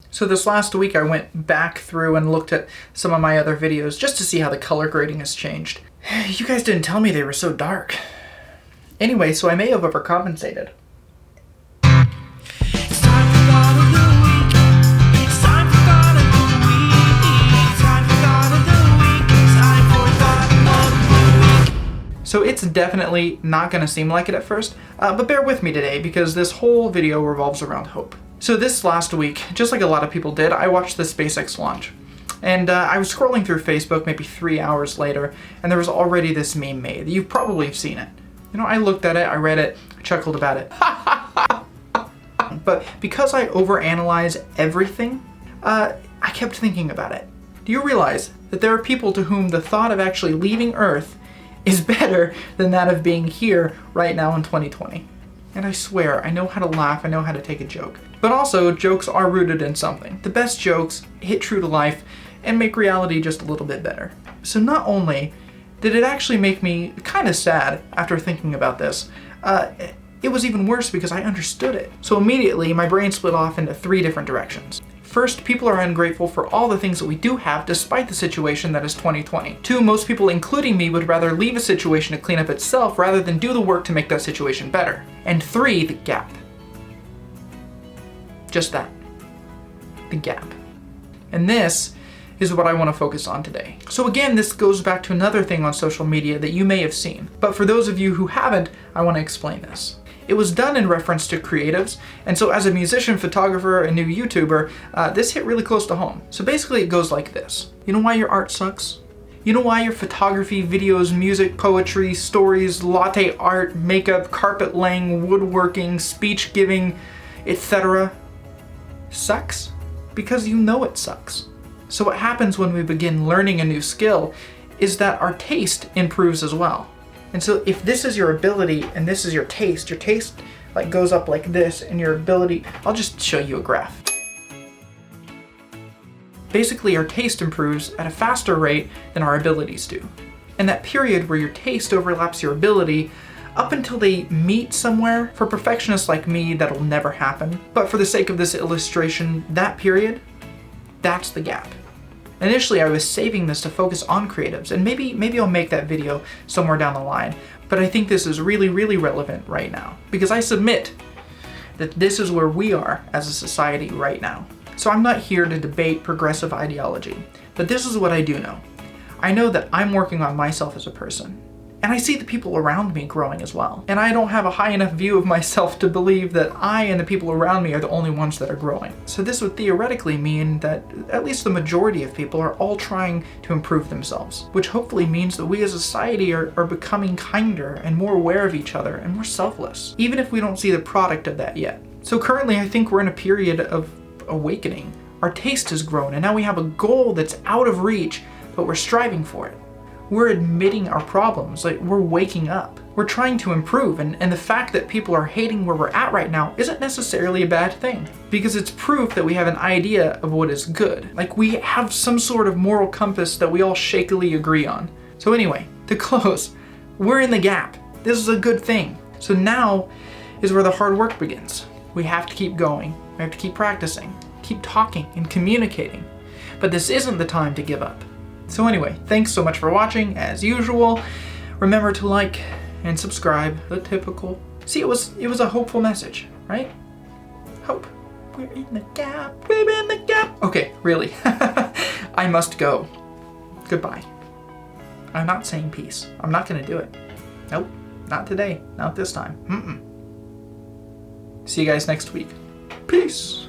So this last week I went back through and looked at some of my other videos just to see how the color grading has changed. You guys didn't tell me they were so dark. Anyway, so I may have overcompensated. So it's definitely not going to seem like it at first, but bear with me today because this whole video revolves around hope. So this last week, just like a lot of people did, I watched the SpaceX launch. And I was scrolling through Facebook maybe 3 hours later, and there was already this meme made. You've probably seen it. You know, I looked at it, I read it, I chuckled about it. But because I overanalyze everything, I kept thinking about it. Do you realize that there are people to whom the thought of actually leaving Earth is better than that of being here right now in 2020? And I swear, I know how to laugh, I know how to take a joke. But also, jokes are rooted in something. The best jokes hit true to life and make reality just a little bit better. So not only did it actually make me kind of sad after thinking about this, it was even worse because I understood it. So immediately, my brain split off into 3 different directions. First, people are ungrateful for all the things that we do have despite the situation that is 2020. 2, most people, including me, would rather leave a situation to clean up itself rather than do the work to make that situation better. And 3, the gap. Just that. The gap. And this is what I want to focus on today. So again, this goes back to another thing on social media that you may have seen. But for those of you who haven't, I want to explain this. It was done in reference to creatives, and so as a musician, photographer, and new YouTuber, this hit really close to home. So basically it goes like this. You know why your art sucks? You know why your photography, videos, music, poetry, stories, latte art, makeup, carpet laying, woodworking, speech giving, etc. sucks? Because you know it sucks. So what happens when we begin learning a new skill is that our taste improves as well. And so if this is your ability and this is your taste like goes up like this, and your ability, I'll just show you a graph. Basically, our taste improves at a faster rate than our abilities do. And that period where your taste overlaps your ability, up until they meet somewhere, for perfectionists like me, that'll never happen. But for the sake of this illustration, that period, that's the gap. Initially, I was saving this to focus on creatives, and maybe I'll make that video somewhere down the line, but I think this is really, really relevant right now, because I submit that this is where we are as a society right now. So I'm not here to debate progressive ideology, but this is what I do know. I know that I'm working on myself as a person, and I see the people around me growing as well. And I don't have a high enough view of myself to believe that I and the people around me are the only ones that are growing. So this would theoretically mean that at least the majority of people are all trying to improve themselves, which hopefully means that we as a society are becoming kinder and more aware of each other and more selfless, even if we don't see the product of that yet. So currently, I think we're in a period of awakening. Our taste has grown, and now we have a goal that's out of reach, but we're striving for it. We're admitting our problems, like we're waking up. We're trying to improve, and the fact that people are hating where we're at right now isn't necessarily a bad thing, because it's proof that we have an idea of what is good. Like we have some sort of moral compass that we all shakily agree on. So anyway, to close, we're in the gap. This is a good thing. So now is where the hard work begins. We have to keep going. We have to keep practicing, keep talking and communicating. But this isn't the time to give up. So anyway, thanks so much for watching, as usual. Remember to like and subscribe, the typical. See, it was a hopeful message, right? Hope. We're in the gap, we're in the gap. Okay, really. I must go. Goodbye. I'm not saying peace. I'm not gonna do it. Nope, not today, not this time. See you guys next week. Peace.